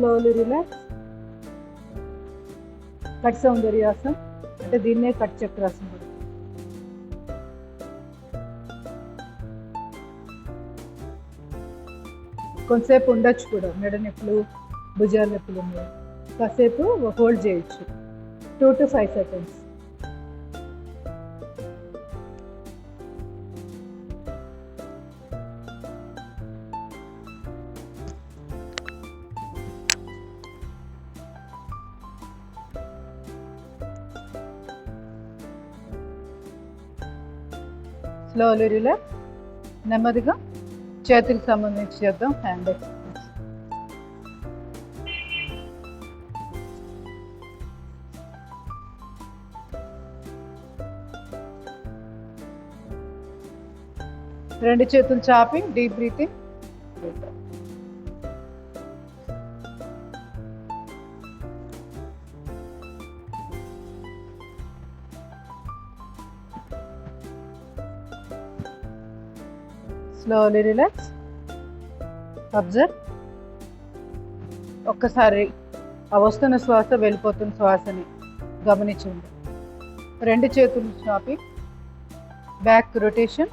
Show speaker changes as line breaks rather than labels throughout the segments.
Slowly relax. Cut సౌందర్యాసనం అంటే దీన్నే cut చక్రాసనం. కొంతసేపు ఉండొచ్చు కూడా, మెడ నొప్పులు భుజాల నొప్పులు ఉన్నాయి, కాసేపు హోల్డ్ చేయొచ్చు 2 to 5 seconds. Slowly relax. నెమ్మదిగా చేతికి సంబంధించి చేద్దాం హ్యాండ్ ఎక్సర్సైజ్. రెండు చేతులు చాపి deep breathing. Slowly relax. Observe. ఒక్కసారి ఆ వస్తున్న శ్వాస వెళ్ళిపోతున్న శ్వాసని గమనించండి. రెండు చేతులు చాపి బ్యాక్ రొటేషన్.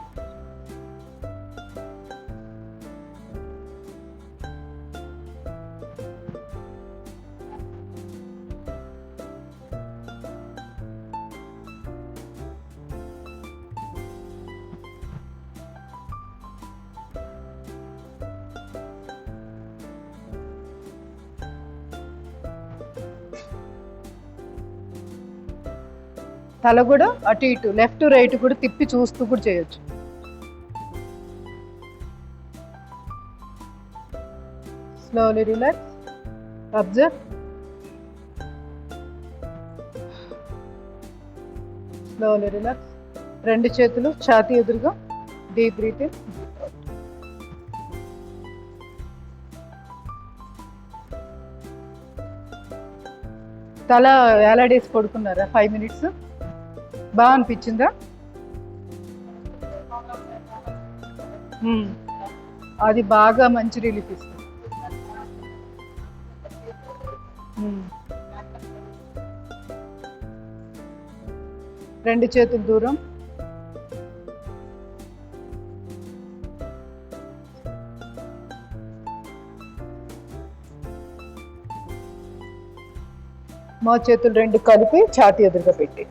తల కూడా అటు ఇటు లెఫ్ట్ రైట్ కూడా తిప్పి చూస్తూ కూడా చేయొచ్చు. Slowly relax. Observe. Slowly relax. రెండు చేతులు ఛాతీ ఎదురుగా డీప్ బ్రీతింగ్. తల వేలాడేసి పడుకున్నారా 5 minutes? బాగా అనిపించిందా? అది బాగా మంచి రిలీఫ్ ఇస్తుంది. రెండు చేతులు దూరం. మా చేతులు రెండు కలిపి ఛాతీ ఎదురుగా పెట్టి.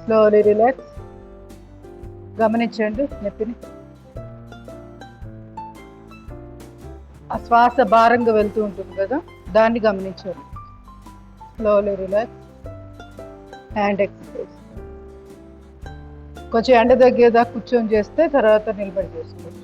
Slowly relax. గమనించండి నొప్పిని. ఆ శ్వాస భారంగా వెళ్తూ ఉంటుంది కదా, దాన్ని గమనించండి. Slowly relax. Hand exercise. కొంచెం ఎండ తగ్గేదా కూర్చొని చేస్తే తర్వాత నిలబడి చేసుకోవచ్చు.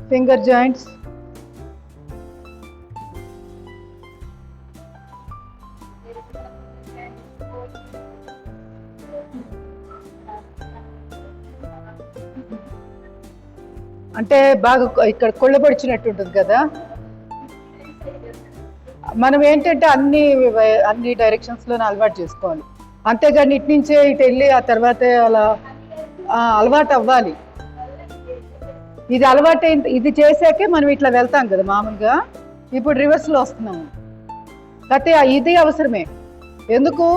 Finger joints. అంటే బాగా ఇక్కడ కొళ్ళబడిచినట్టు ఉంటుంది కదా. మనం ఏంటంటే అన్ని డైరెక్షన్స్లోనే అలవాటు చేసుకోవాలి, అంతేగాని ఇటు నుంచే ఇటు వెళ్ళి ఆ తర్వాతే అలా అలవాటు అవ్వాలి. ఇది అలవాటు ఇది చేసాకే మనం ఇట్లా వెళ్తాం కదా మామూలుగా. ఇప్పుడు రివర్స్లో వస్తున్నాము. కాకపోతే ఇది అవసరమే. ఎందుకు?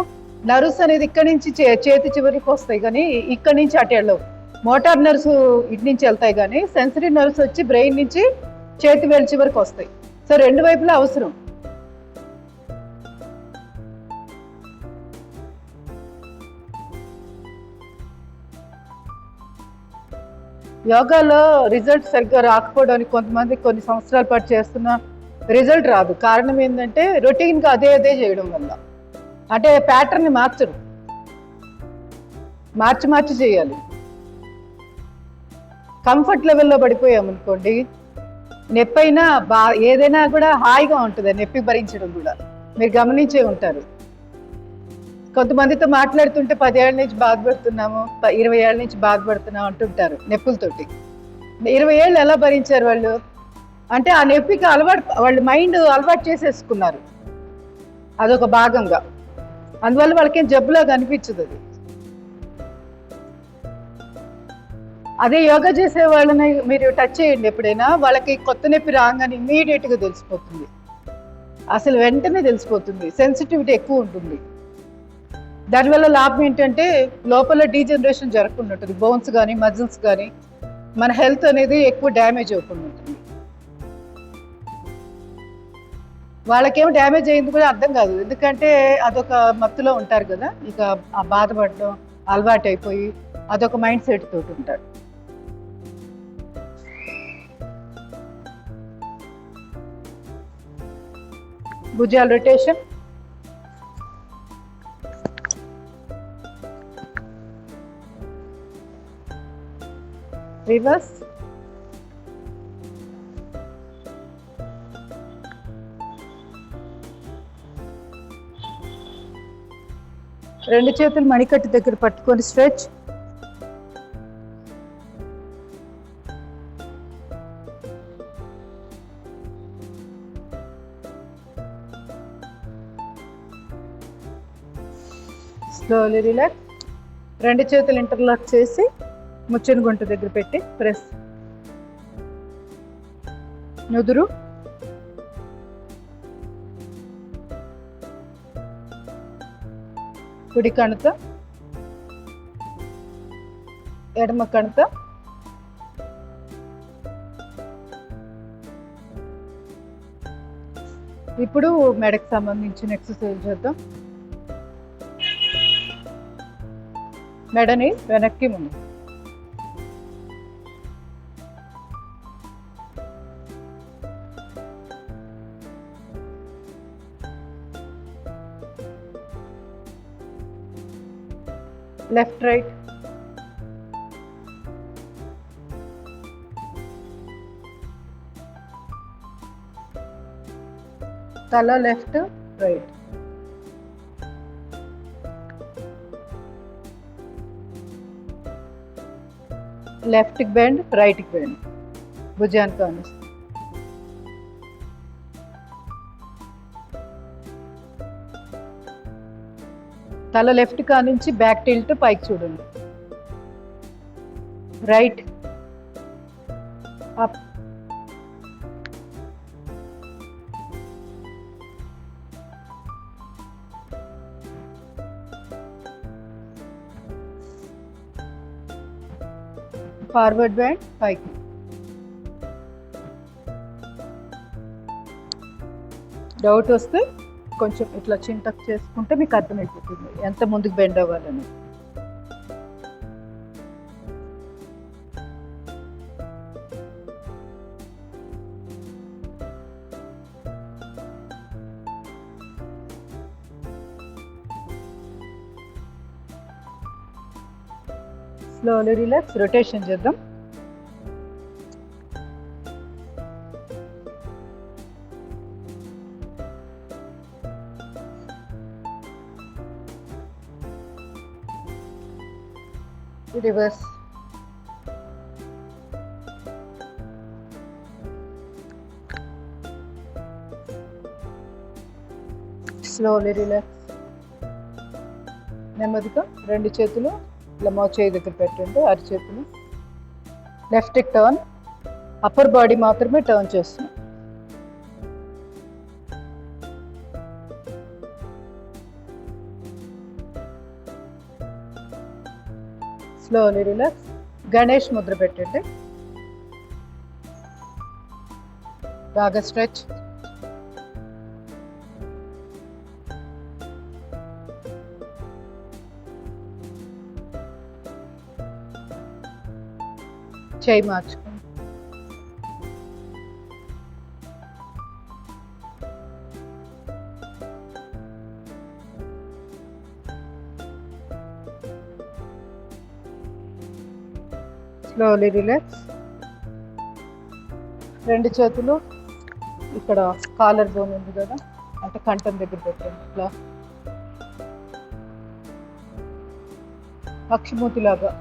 నర్వ్స్ అనేది ఇక్కడి నుంచి చేతి చివరికి వస్తాయి కానీ ఇక్కడి నుంచి అటు వెళ్ళవు. మోటార్ నర్వ్స్ ఇటు నుంచి వెళ్తాయి కానీ సెన్సరీ నర్వ్స్ వచ్చి బ్రెయిన్ నుంచి చేతి వేలు చివరికి వస్తాయి. సో రెండు వైపులా అవసరం. యోగాలో రిజల్ట్ సరిగ్గా రాకపోవడానికి కొంతమంది కొన్ని సంవత్సరాల పాటు చేస్తున్న రిజల్ట్ రాదు. కారణం ఏంటంటే రొటీన్గా అదే చేయడం వల్ల. అంటే ప్యాటర్న్ని మార్చరు, మార్చి చేయాలి. కంఫర్ట్ లెవెల్లో పడిపోయామనుకోండి, నొప్పి అయినా ఏదైనా కూడా హాయిగా ఉంటుంది నొప్పి భరించడం కూడా. మీరు గమనించే ఉంటారు. కొంతమందితో మాట్లాడుతుంటే 10 ఏళ్ళ నుంచి బాధపడుతున్నాము, 20 ఏళ్ళ నుంచి బాధపడుతున్నాము అంటుంటారు నొప్పులతోటి. 20 ఏళ్ళు ఎలా భరించారు వాళ్ళు? అంటే ఆ నొప్పికి వాళ్ళ మైండ్ అలవాటు చేసేసుకున్నారు అదొక భాగంగా. అందువల్ల వాళ్ళకేం జబ్బులాగా అనిపించదు అది. అదే యోగా చేసే వాళ్ళని మీరు టచ్ చేయండి ఎప్పుడైనా, వాళ్ళకి కొత్త నొప్పి రాగానే ఇమీడియట్గా తెలిసిపోతుంది. అసలు వెంటనే తెలిసిపోతుంది. సెన్సిటివిటీ ఎక్కువ ఉంటుంది. దానివల్ల లాభం ఏంటంటే లోపల డీజనరేషన్ జరగకుండా ఉంటుంది. బోన్స్ కానీ మజిల్స్ కానీ మన హెల్త్ అనేది ఎక్కువ డ్యామేజ్ అవ్వకుండా ఉంటుంది. వాళ్ళకేమో డ్యామేజ్ అయింది కూడా అర్థం కాదు, ఎందుకంటే అదొక మత్తులో ఉంటారు కదా. ఇక ఆ బాధపడడం అలవాటు అయిపోయి అదొక మైండ్ సెట్ తోటి ఉంటారు. భుజాల రొటేషన్, రివర్స్, రెండు చేతులు మణికట్టు దగ్గర పట్టుకొని స్ట్రెచ్, స్లోలీ రిలాక్స్. రెండు చేతులు ఇంటర్లాక్ చేసి ముచ్చని గుంట దగ్గర పెట్టి ప్రెస్. నుదురు, కుడి కణత, ఎడమ కణత, ఇప్పుడు మెడకు సంబంధించిన ఎక్సర్సైజ్ చేద్దాం. మెడని వెనక్కి ముందు, లెఫ్ట్ రైట్, తల లెఫ్ట్ రైట్, లెఫ్ట్ కి బెండ్ రైట్ కి బెండ్, భుజానికి ఆనిస్తుంది. తల లెఫ్ట్ కా నుంచి బ్యాక్ టిల్ట్ పైకి చూడండి. రైట్ అప్, ఫార్వర్డ్ బ్యాండ్ పైకి. డౌట్ వస్తే కొంచెం ఇట్లా చింటక్ చేసుకుంటే మీకు అర్థమైపోతుంది ఎంత ముందుకు బెండ్ అవ్వాలని. Slowly relax. రొటేషన్ చేద్దాం. Reverse, slowly relax. నెమ్మదిగా రెండు చేతులు ఇలా మోచేయి దగ్గర పెట్టండి. అరిచేతులు లెఫ్ట్ టర్న్, అప్పర్ బాడీ మాత్రమే టర్న్ చేస్తున్నాం. Slowly relax. గణేష్ ముద్ర పెట్టండి. బాగా స్ట్రెచ్. చేయి మార్చుకోండి. Slowly relax. రెండు చేతులు ఇక్కడ కాలర్ బోన్ ఉంది కదా, అంటే కంఠం దగ్గర పెట్టండి. ఇట్లా పక్షిమూతిలాగా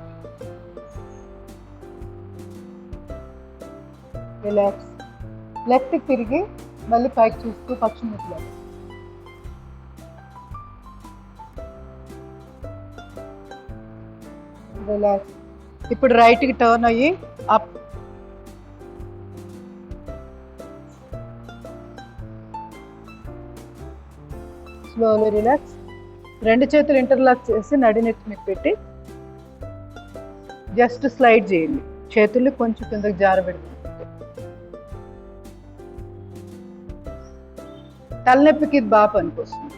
రిలాక్స్. లెఫ్ట్కి తిరిగి మళ్ళీ పైకి చూస్తూ పక్షిమూతిలాగా. రిలాక్స్. ఇప్పుడు రైట్కి టర్న్ అయ్యి అప్. Slowly relax. రెండు చేతులు ఇంటర్లాక్ చేసి నడినెత్తి మీద పెట్టి జస్ట్ స్లైడ్ చేయండి. చేతుల్ని కొంచెం కిందకి జారబెడుతుంది. తలనొప్పికి ఇది బాగా పనికొస్తుంది.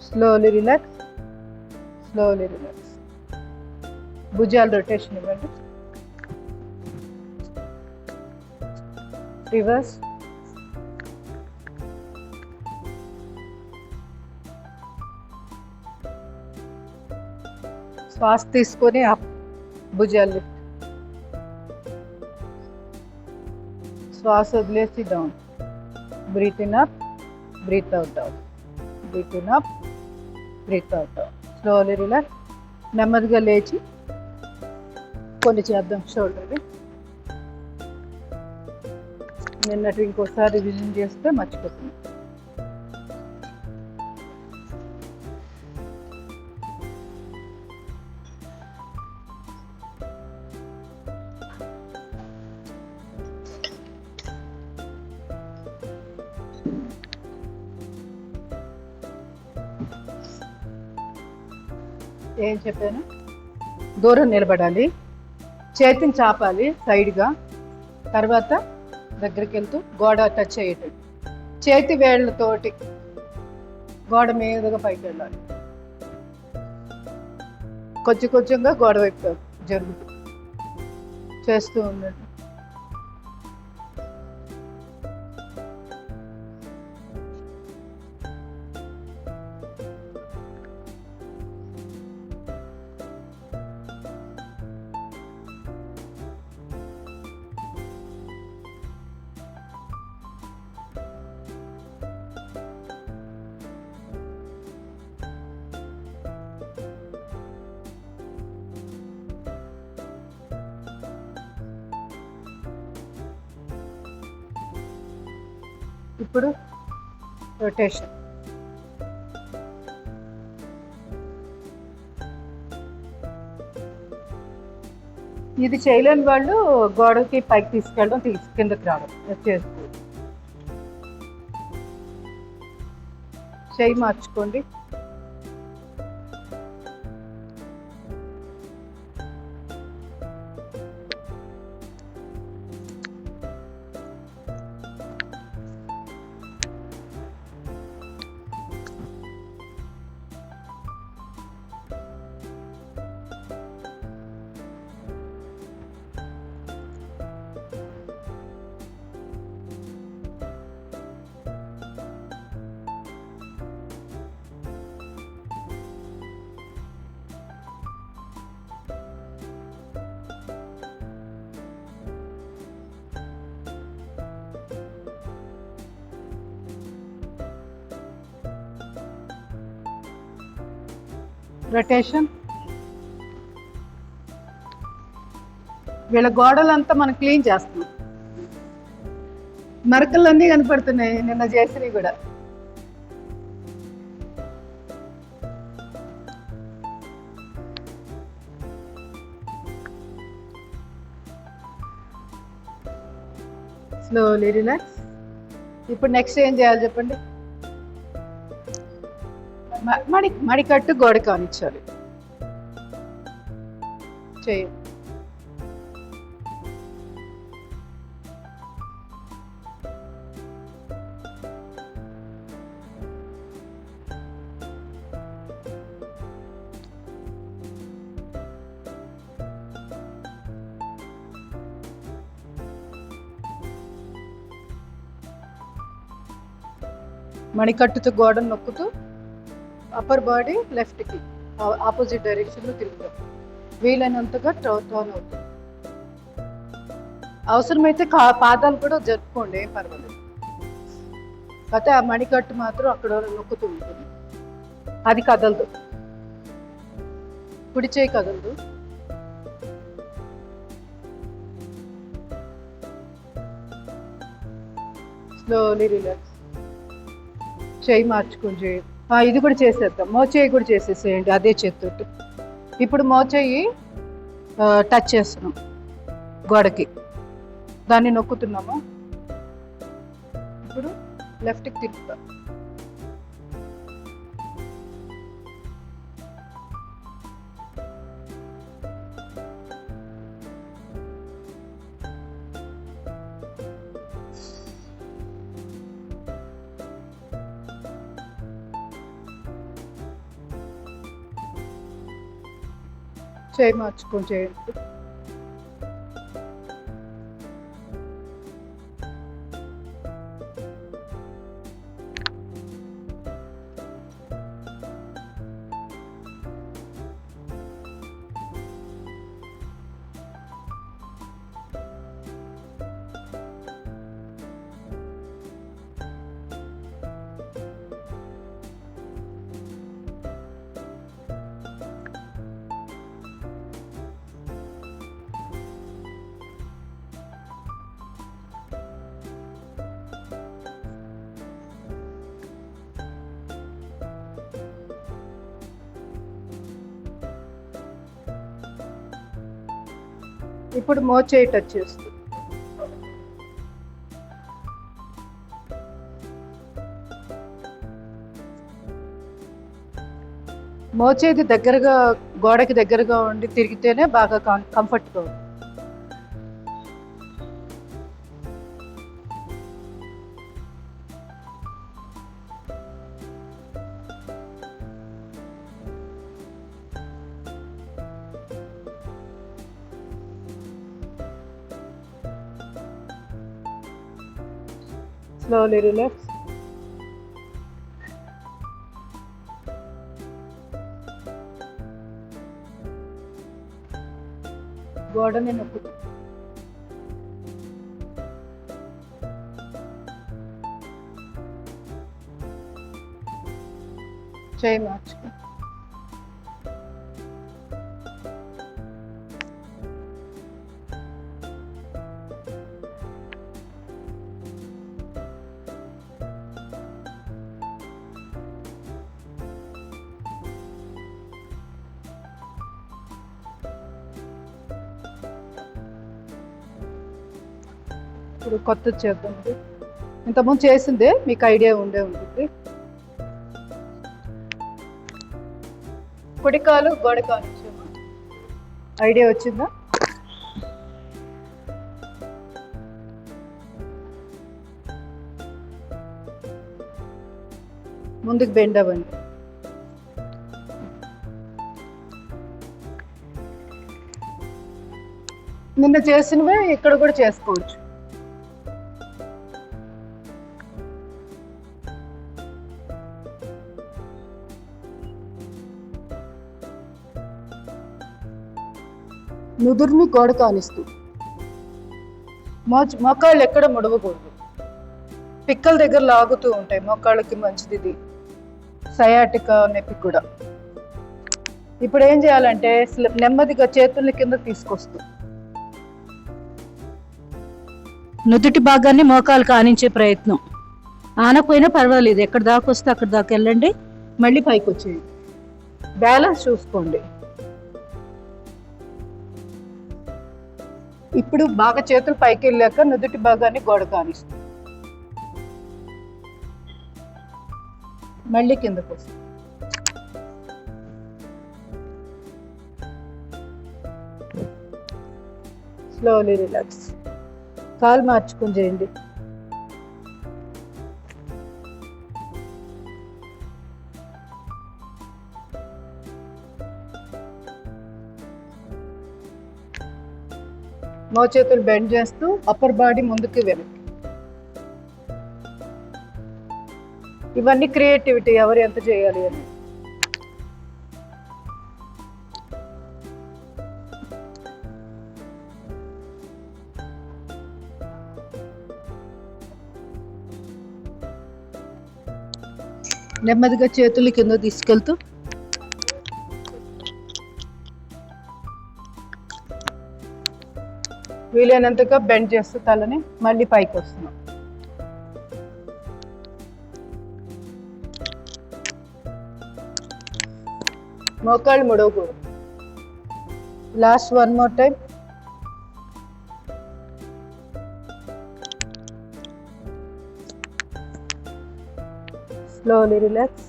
Slowly relax. Slowly relax. భుజాలు రొటేషన్ ఇవ్వండి. రివర్స్. శ్వాస తీసుకొని అప్. భుజాలు లిఫ్ట్. శ్వాస వదిలేసి down. Breathe in up, breathe out down. Breathe in up, breathe out down. Slowly relax. నెమ్మదిగా లేచి కొన్ని చేద్దాం షోల్డర్ని. నిన్నటి ఇంకోసారి రివిజన్ చేస్తే మర్చిపోతుంది. ఏం చెప్పాను? దూరం నిలబడాలి, చేతిని చాపాలి సైడ్గా, తర్వాత దగ్గరికి వెళ్తూ గోడ టచ్ అయ్యేటట్టు చేతి వేళ్ళతోటి గోడ మీదుగా పైకి వెళ్ళాలి. కొంచెం కొంచెంగా గోడ వైపు జరుగుతూ చేస్తూ ఉండండి. ఇప్పుడు రొటేషన్. ఇది చేయలేని వాళ్ళు గోడకి పైకి తీసుకెళ్ళడం, కిందకి రావడం చేసుకో. చేయి మార్చుకోండి. రొటేషన్. వీళ్ళ గోడలంతా మనం క్లీన్ చేస్తున్నాం. మరకలన్నీ కనపడుతున్నాయి నిన్న చేసినవి కూడా. Slowly relax. ఇప్పుడు నెక్స్ట్ ఏం చేయాలి చెప్పండి? మడికట్టు గోడ కానిచ్చాలి. చేయి మణికట్టుతో గోడను నొక్కుతూ అప్పర్ బాడీ లెఫ్ట్కి ఆపోజిట్ డైరెక్షన్లో తిరుగుతాం. వీలైనంతగా టర్న్ అవుతుంది. అవసరమైతే పాదాలు కూడా జరుపుకోండి, ఏం పర్వాలేదు. అయితే ఆ మణికట్టు మాత్రం అక్కడ నొక్కుతూ ఉంటుంది. అది కదలదు, కుడి చేయి కదలదు. Slowly relax. చేయి మార్చుకొని చేయి. ఇది కూడా చేసేద్దాం, మోచేయి కూడా చేసేసేయండి అదే చేతితోటి. ఇప్పుడు మోచేయి టచ్ చేస్తున్నాం గోడకి, దాన్ని నొక్కుతున్నాము. ఇప్పుడు లెఫ్ట్కి తిప్పుతాం. చేయి మార్చుకొని చేయండి. ఇప్పుడు మోచేయి టచ్ చేస్తుంది. మోచేది దగ్గరగా గోడకి దగ్గరగా ఉండి తిరిగితేనే బాగా కంఫర్ట్గా ఉంది. Slowly relax. గోడని నొక్కు. చేయి మార్చుకో. ఇప్పుడు కొత్త చేద్దాం. ఇంతకుముందు చేసిందే మీకు ఐడియా ఉండే ఉంటుంది. కుడికాలు గోడకాలు ఐడియా వచ్చిందా? ముందుకు బెండ్ అవ్వండి. నిన్న చేసినవే ఇక్కడ కూడా చేసుకోవచ్చు. నుదురుని గోడ కానిస్తూ మోకాళ్ళు ఎక్కడ ముడవకూడదు. పిక్కల దగ్గర లాగుతూ ఉంటాయి, మోకాళ్ళకి మంచిది ఇది, సయాటికా నొప్పి కూడా. ఇప్పుడు ఏం చేయాలంటే నెమ్మదిగా చేతుల్ని కింద తీసుకొస్తూ నుదుటి భాగాన్ని మోకాలు కానించే ప్రయత్నం. ఆనకపోయినా పర్వాలేదు, ఎక్కడ దాకా వస్తే అక్కడ దాకా వెళ్ళండి, మళ్ళీ పైకి వచ్చేయండి. బ్యాలెన్స్ చూసుకోండి. ఇప్పుడు బాగా చేతులు పైకి వెళ్ళాక నుదుటి భాగాన్ని గోడ కానిస్తుంది, మళ్ళీ కిందకు వస్తుంది. Slowly relax. కాలు మార్చుకొని చేయండి. మోచేతులు బెండ్ చేస్తూ అప్పర్ బాడీ ముందుకు వెనక్కి. ఇవన్నీ క్రియేటివిటీ, ఎవరు ఎంత చేయాలి అని. నెమ్మదిగా చేతులు కింద తీసుకెళ్తూ వీలైనంతగా బెండ్ చేస్తూ తలని మళ్ళీ పైకి వస్తున్నాం. మోకాళ్ళు ముడవకూడదు. Last one more time. Slowly relax.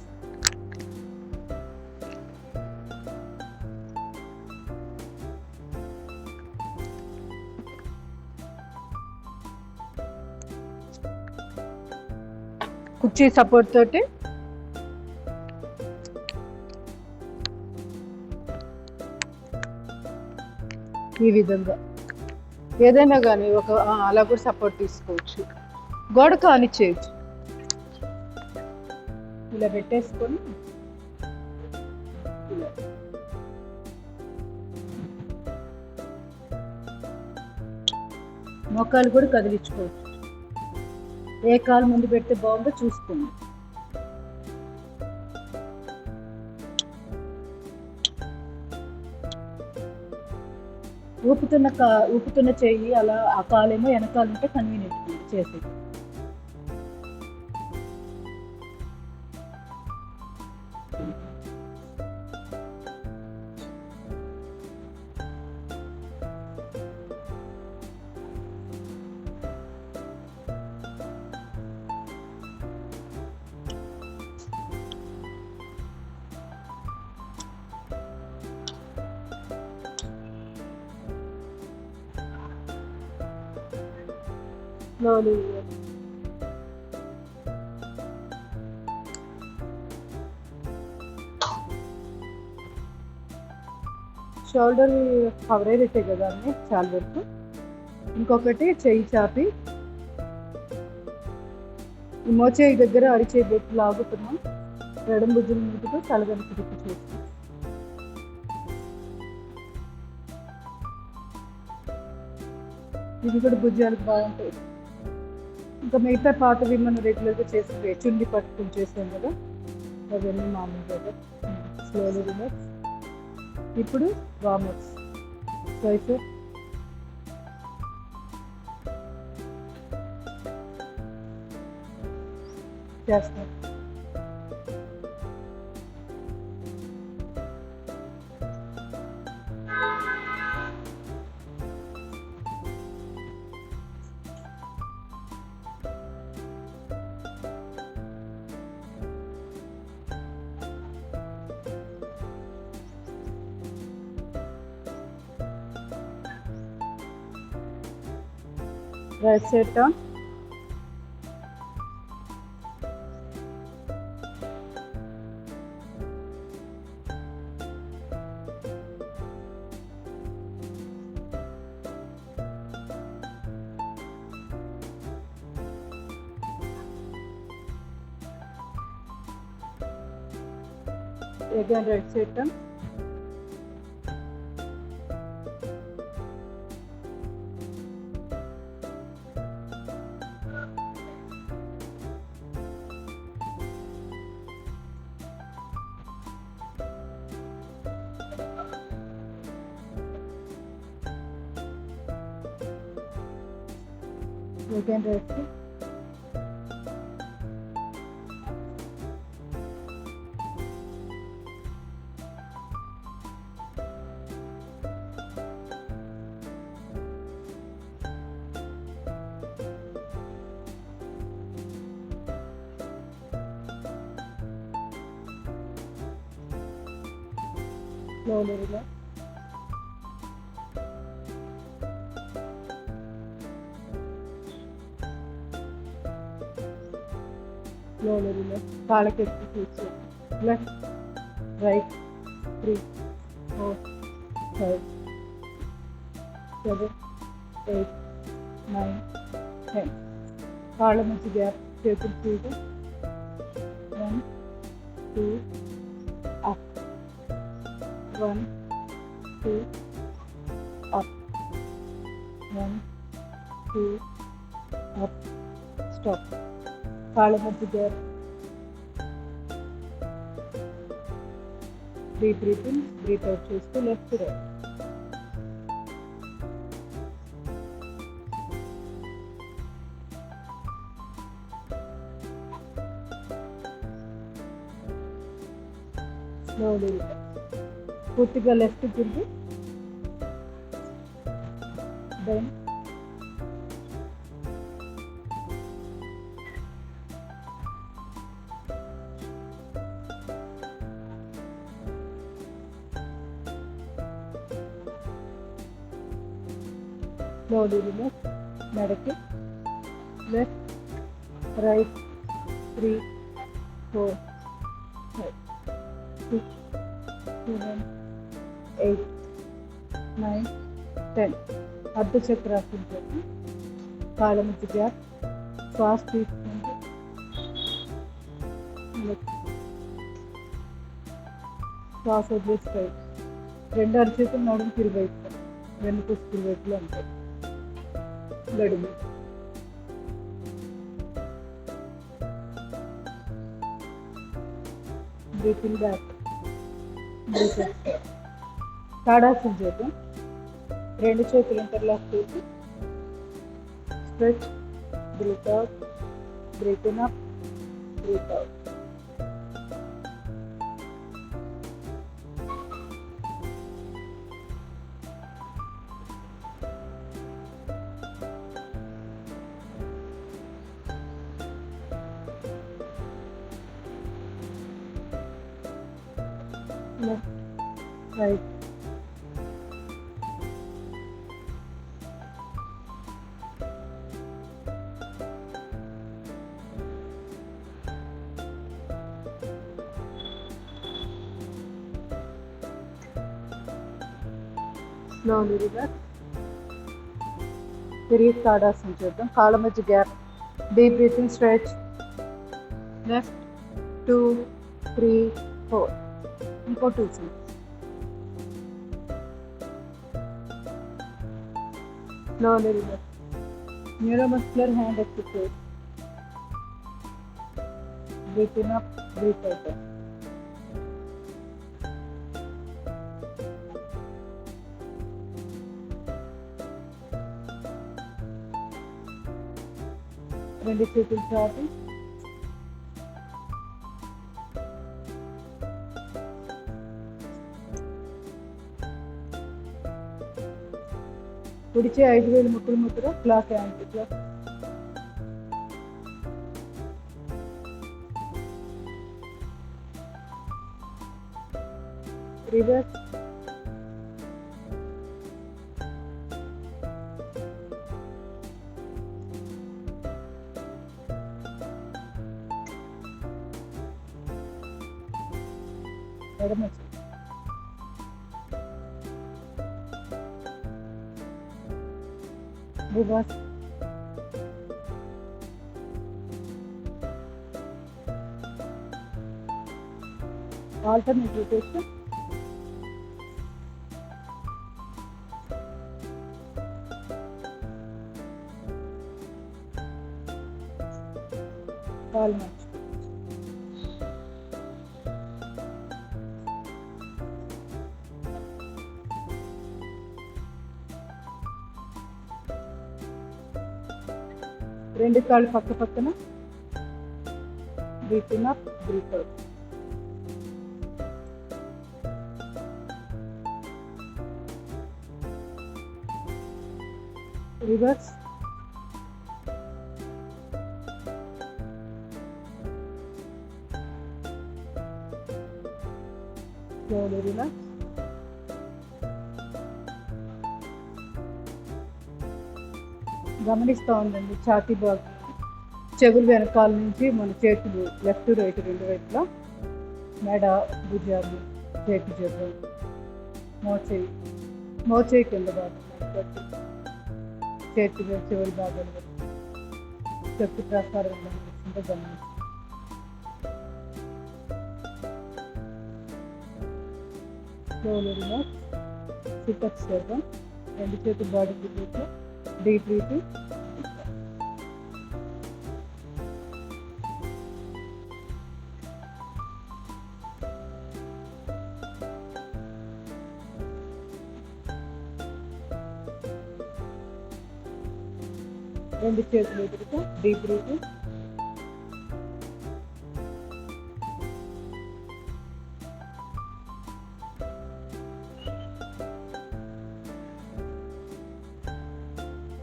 కుర్చీ సపోర్ట్ తోటి ఈ విధంగా ఏదైనా కానీ అలా కూడా సపోర్ట్ తీసుకోవచ్చు. గోడ కాని చేయొచ్చు. ఇలా పెట్టేసుకొని ఇలా మోకాలు కూడా కదిలించుకోవచ్చు. ఏ కాలు ముందు పెడితే బాగుందో చూసుకోండి. ఊపుతున్న చెయ్యి అలా, ఆ కాలేమో వెనకాలంటే కన్వీనియంట్ చేసేది. Slowly. షోల్డర్ కవరేజ్ అయితే కదా అన్నీ చాలా వరకు. ఇంకొకటి చెయ్యి చాపి ఈ మోచేయి దగ్గర అరిచే పెట్టి లాగుతున్నాం. ఎడమ భుజం మీదుగా తలగనికి తిప్పి చేస్తాం. ఇది కూడా భుజాలకు బాగుంటాయి. ఇంకా మిగతా పాతవి మనం రెగ్యులర్గా చేసి చుండి పట్టుకుని చేసాం కదా, అవన్నీ మామూలుగా. Slowly relax. ఇప్పుడు వామర్స్ ట్రైసెప్, చేస్తాం. Right side turn. Again right side turn. Again right side. Slowly relax. Slowly relax. కాళ్ళకి ఎక్కువ కూర్చో. Left, right, 3, 4, 5, 7, 8, 9, 10. కాళ్ళ మధ్య గ్యాప్, చేతులు ఫ్రీగా. 1, 2, up. 1, 2, up. 1, 2, up. Stop. కాళ్ళ మధ్య gap. Deep breathing, breathe out చేస్తూ లెఫ్ట్ రైట్. స్లోలీ పూర్తిగా లెఫ్ట్ తిరిగి దెన్ slowly relax. మెడకి లెఫ్ట్, రైట్, 3, 4, 5, 6, 7, 8, 9, 10. అర్ధ చక్రాసనం చేసి కాళ్ళ మధ్య గ్యాప్. శ్వాస తీసుకుంటూ శ్వాస వదిలేసి రైట్. రెండు అరచేతులు నడుము తిరిగివైపు, వెనుక తిరిగివైపులో ఉంటాయి. గడుము బ్రీతింగ్ బ్యాక్, బ్రీత్ అవుట్. తాడాసనం చేద్దాం. రెండు చేతులు ఇంటర్లాక్ చేసి stretch, breathe out, breathe in up, breathe out. Left, right, slowly relax. తిరిగి తాడాసనం చేద్దాం. కాళ్ళ మధ్య gap. Deep breathing, stretch. Left, 2, 3, 4. ఇంకో 2 seconds. Slowly relax. Neuromuscular hand exercise. Breathe in up, breathe out. రెండు చేతులు చాపి కుడిచే 5 వేలు ముక్కులు Mudra, clock anti clock. Reverse. ఎడమ చేయి. రివర్స్. Alternate rotation. కాలు మార్చు. రెండు కాళ్ళు పక్క పక్కన. Breathe in up, breathe out. Reverse. Slowly relax. గమనిస్తూ ఉండండి ఛాతీ భాగం. చెవులు వెనకాల నుంచి మన చేతులు లెఫ్ట్ రైట్ రెండు వైపులా, మెడ, భుజాలు, చేతి జబ్బు, మోచేయి కింద భాగం బట్టి చేతులు చివరి భాగాలు బట్టి శక్తి ప్రసారం గమనిస్తుంటే గమనించి స్లోలీ రిలాక్స్. సిటప్స్ చేద్దాం. రెండు చేతులు బాడీ రిలీజ్లో డీప్ బ్రీతింగ్. రెండు చేతులు ఎదురుగా డీప్ బ్రీతింగ్.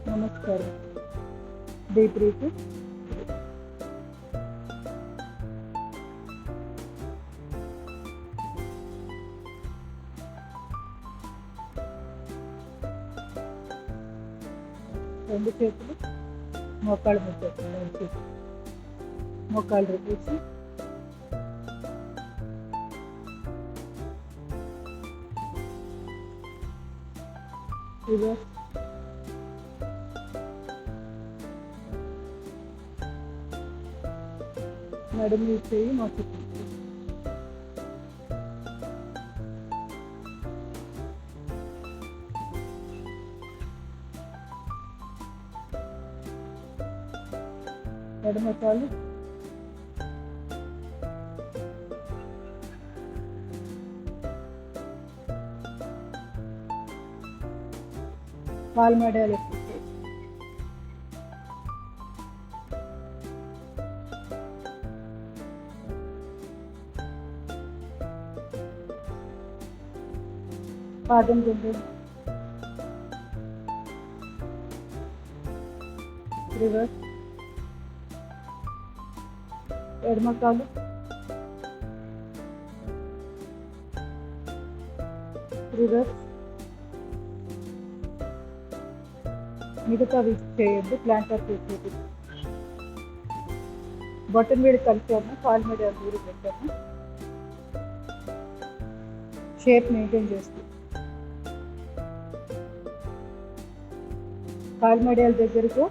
నమస్కారం. Deep breathing. రెండు చేతులు మోకాళ్ళ మీద పెట్టండి. మోకాళ్ళు రిపీట్స్. రివర్స్. నడుము చేయి మొత్తం. ఎడమ కాలు, కాలు మెడలు ఎత్తి పాదం గుండు. రివర్స్. ఎడమ కాలు, రివర్స్. మిగతా వీక్ చేయండి. ప్లాంటర్ చేసేది బటన్ మీద కలిపాము, కాలు మీద దూరం పెట్టాము. షేప్ మెయింటైన్ చేస్తూ కాలు మెడల దగ్గరకు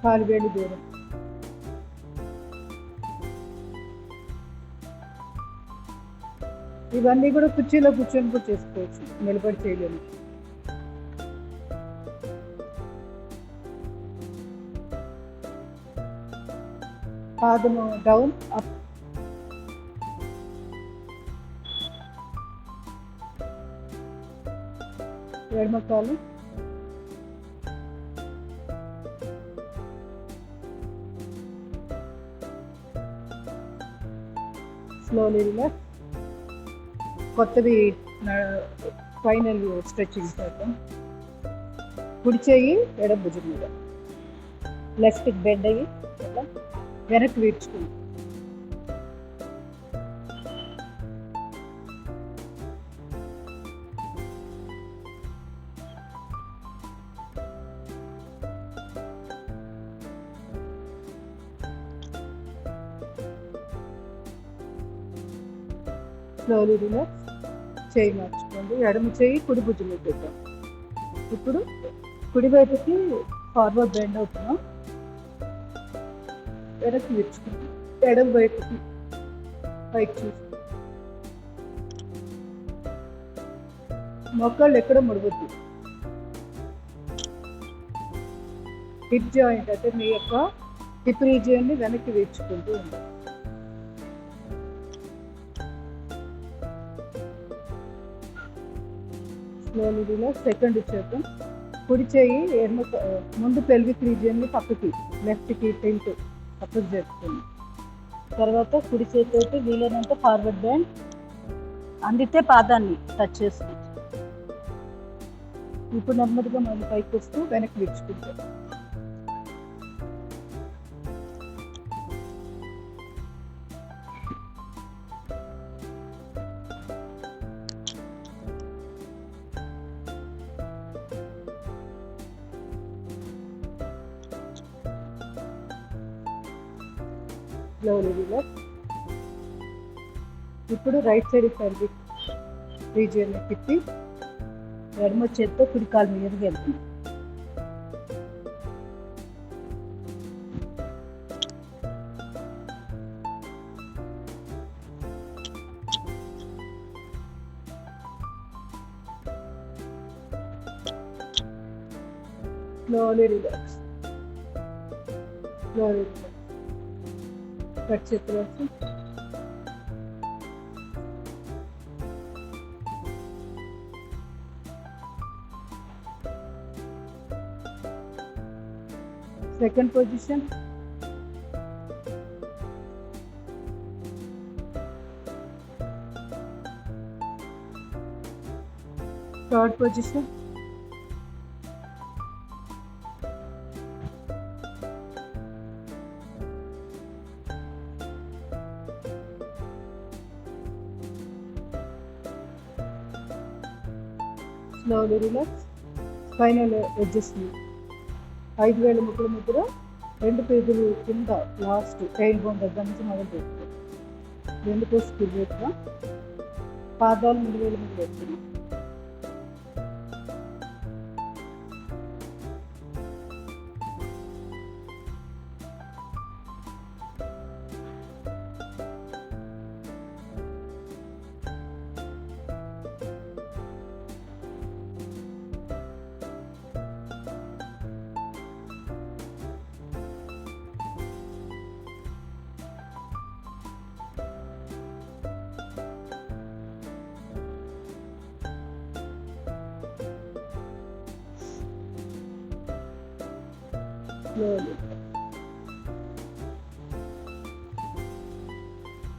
కాలు వేలు దూరం. ఇవన్నీ కూడా కుర్చీలో కూర్చొని కూడా చేసుకోవచ్చు, నిలబడి చేయలేము. పాదము డౌన్ అప్. ఎడమ కాలు, స్లోలీ రిలాక్స్. కొత్తవి ఫైనల్ స్ట్రెచ్చింగ్ చేద్దాం. కుడి చేయి ఎడమ భుజం మీద, లెఫ్ట్కి బెండ్ అయ్యి అట్లా వెనక్కి వీడ్చుకుంది. Slowly relax. చేయి మార్చుకోండి. ఎడమ చేయి కుడి భుజం మీద పెట్టాం. ఇప్పుడు కుడి వైపుకి ఫార్వర్డ్ బెండ్ అవుతున్నాం, వెనక్కి విచ్చుకుంటాం. ఎడమ వైపుకి పైకి చూసి మొక్కలు ఎక్కడ ముడవద్దు. హిప్ జాయింట్ అంటే మీ యొక్క హిప్ రీజియన్ని వెనక్కి విచ్చుకుంటూ ఉండాలి. Slowly relax. సెకండ్ చేద్దాం. కుడి చేయి ముందు పెల్విక్ రీజియన్ని పక్కకి, లెఫ్ట్కి టిల్ట్ పక్కకు జరుపుతుంది. తర్వాత కుడి చేతి వీలైనంత ఫార్వర్డ్ బ్యాండ్ అందితే పాదాన్ని టచ్ చేస్తుంది. ఇప్పుడు నెమ్మదిగా మళ్ళీ పైకి వస్తూ వెనక్కి విచ్చుకుంటాం. Slowly relax. ఇప్పుడు రైట్ సైడ్ పెల్విక్ రీజియన్ తిప్పి ఎడమ చేత్తో కుడి కాలు మీదకి వెళ్తుంది. Slowly relax. Slowly relax. Cut చేతులు వచ్చి second position. Third position. Slowly relax. Spinal adjustment. 5 వేల ముక్కుల ముద్ర, 2 పేజీలు కింద లాస్ట్ టైల్ బోన్ దగ్గర నుంచి మొదలు పెట్టుకో. 2 పోస్ట్ కింద పాదాలు 3 వేల మీద పెట్టుకున్నాం.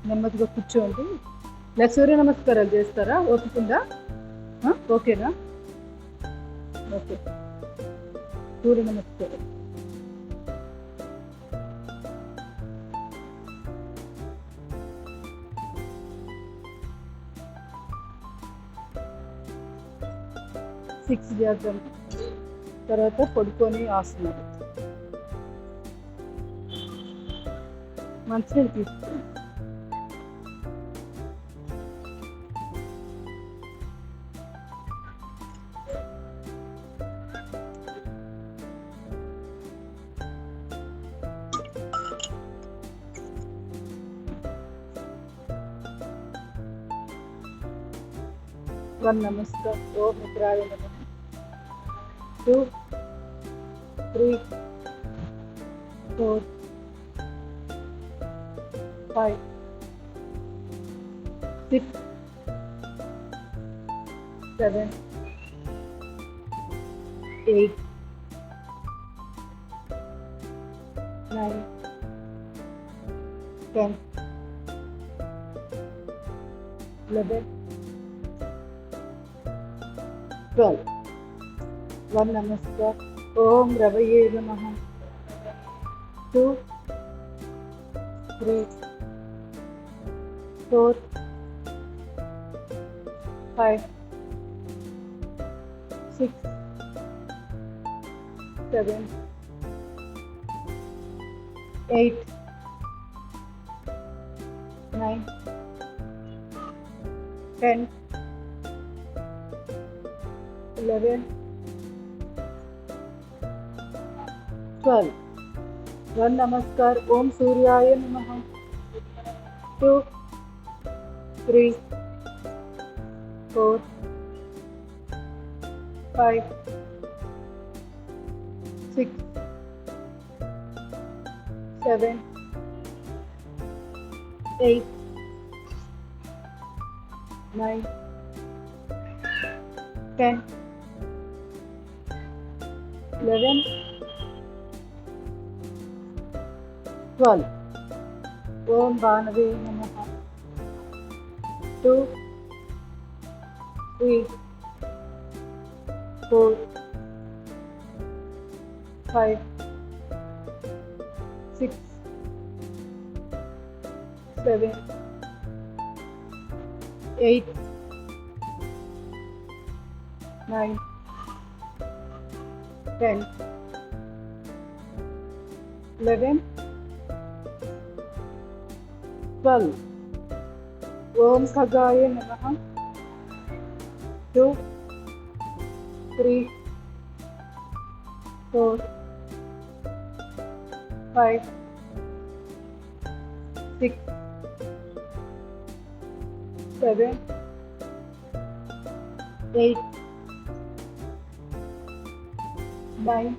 నెమ్మదిగా కూర్చోండి. ఇలా సూర్య నమస్కారాలు చేస్తారా? ఓపికందా? ఓకేనా? ఓకే. సూర్య నమస్కారం. సిక్స్ చేద్దాం. తర్వాత పడుకొని ఆసనాలు. మంచినీళ్ళు తీసుకోండి. నమస్కారం. ఓం మిత్రాయ నమః. 2 3 4 5 6 7 8 9 10 11 12. నమస్కారం. ఓం రవయే నమః. 2 3 4 5 6 7 8 9 10 11 12. नमस्कार. ओम सूर्याय नमः. 2 3 4 5 6 7 8 9 10 11 12. ओम भानवे नमः. 2 3 4 5 6 7 8 9 10 11 12. Om Khagaya Namaha. 2, 3, 4, 5, 6, 7, 8, 9,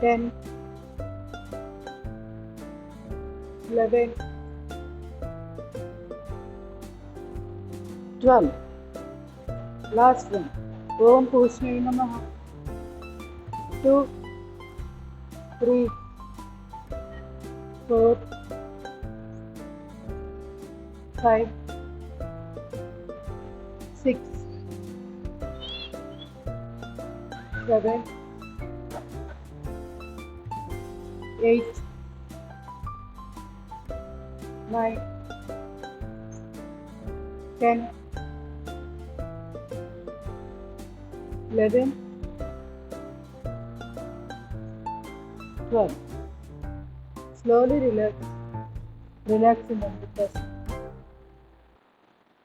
10, 11, 12. Last one. Om Pushnaya Namaha. 2, 3, 4, 5, 6, 7, 8, 9, 10, 11, 12. Slowly relax. Relax in the chest.